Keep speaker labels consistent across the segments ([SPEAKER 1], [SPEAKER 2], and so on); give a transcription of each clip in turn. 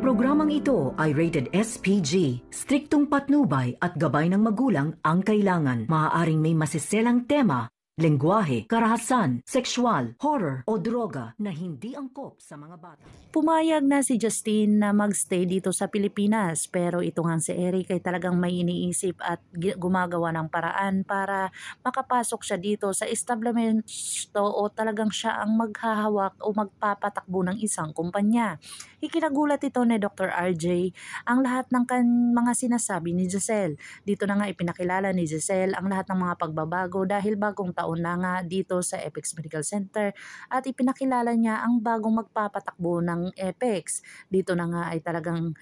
[SPEAKER 1] programang ito ay rated SPG. Striktong patnubay at gabay ng magulang ang kailangan. Maaaring may masiselang tema, lengguwahe, karahasan, sexual, horror o droga na hindi angkop sa mga bata.
[SPEAKER 2] Pumayag na si Justine na magstay dito sa Pilipinas, pero ito nga si Eric ay talagang may iniisip at gumagawa ng paraan para makapasok siya dito sa establishmento o talagang siya ang maghahawak o magpapatakbo ng isang kumpanya. Ikinagulat ito ni Dr. RJ ang lahat ng mga sinasabi ni Giselle. Dito na nga ipinakilala ni Giselle ang lahat ng mga pagbabago dahil bagong taon na nga dito sa Apex Medical Center at ipinakilala niya ang bagong magpapatakbo ng Apex. Dito na nga ay talagang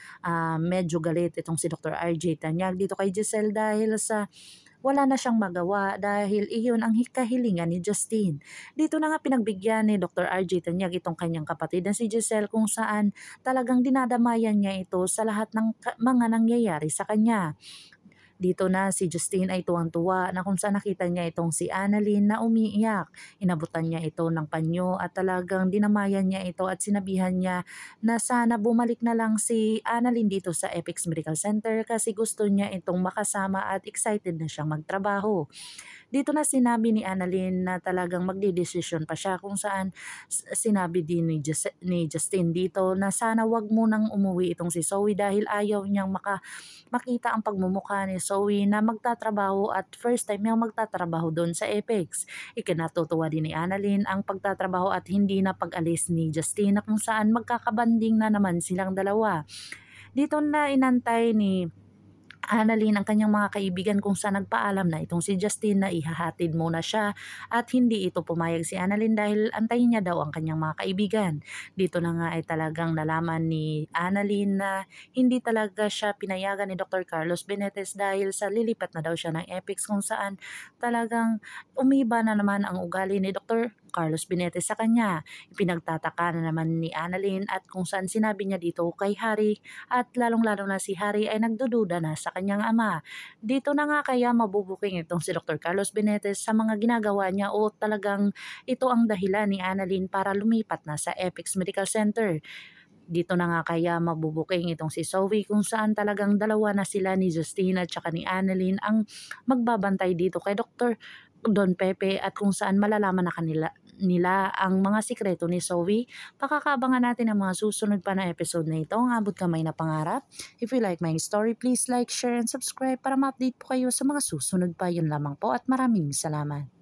[SPEAKER 2] medyo galit itong si Dr. RJ Tanyag dito kay Giselle dahil sa wala na siyang magawa dahil iyon ang kahilingan ni Justine. Dito na nga pinagbigyan ni Dr. RJ Tanyag itong kanyang kapatid na si Giselle kung saan talagang dinadamayan niya ito sa lahat ng mga nangyayari sa kanya. Dito na si Justine ay tuwang-tuwa na kung saan nakita niya itong si Annalyn na umiiyak. Inabutan niya ito ng panyo at talagang dinamayan niya ito at sinabihan niya na sana bumalik na lang si Annalyn dito sa Apex Medical Center kasi gusto niya itong makasama at excited na siyang magtrabaho. Dito na sinabi ni Annalyn na talagang magdidesisyon pa siya kung saan sinabi din ni Justine dito na sana wag munang umuwi itong si Zoe dahil ayaw niyang makita ang pagmumukha ni Zoe na magtatrabaho at first time niyang magtatrabaho doon sa Apex. Ikinatutuwa din ni Annalyn ang pagtatrabaho at hindi na pag-alis ni Justine na kung saan magkakabanding na naman silang dalawa. Dito na inantay ni Annalyn ang kanyang mga kaibigan kung saan nagpaalam na itong si Justine na ihahatid muna siya at hindi ito pumayag si Annalyn dahil antayin niya daw ang kanyang mga kaibigan. Dito na nga ay talagang nalaman ni Annalyn na hindi talaga siya pinayagan ni Dr. Carlos Benitez dahil sa lilipat na daw siya ng Apex kung saan talagang umiba na naman ang ugali ni Dr. Carlos Benitez sa kanya. Ipinagtataka na naman ni Annalyn at kung saan sinabi niya dito kay Harry at lalong-lalo na si Harry ay nagdududa na sa kanyang ama. Dito na nga kaya mabubuking itong si Dr. Carlos Benitez sa mga ginagawa niya o talagang ito ang dahilan ni Annalyn para lumipat na sa Apex Medical Center. Dito na nga kaya mabubuking itong si Zoe kung saan talagang dalawa na sila ni Justine at saka ni Annalyn ang magbabantay dito kay Dr. Don Pepe at kung saan malalaman na nila ang mga sikreto ni Zoe. Pakakaabangan natin ang mga susunod pa na episode na ito. Ang abot kamay na pangarap. If you like my story, please like, share, and subscribe para ma-update po kayo sa mga susunod pa. Yun lamang po at maraming salamat.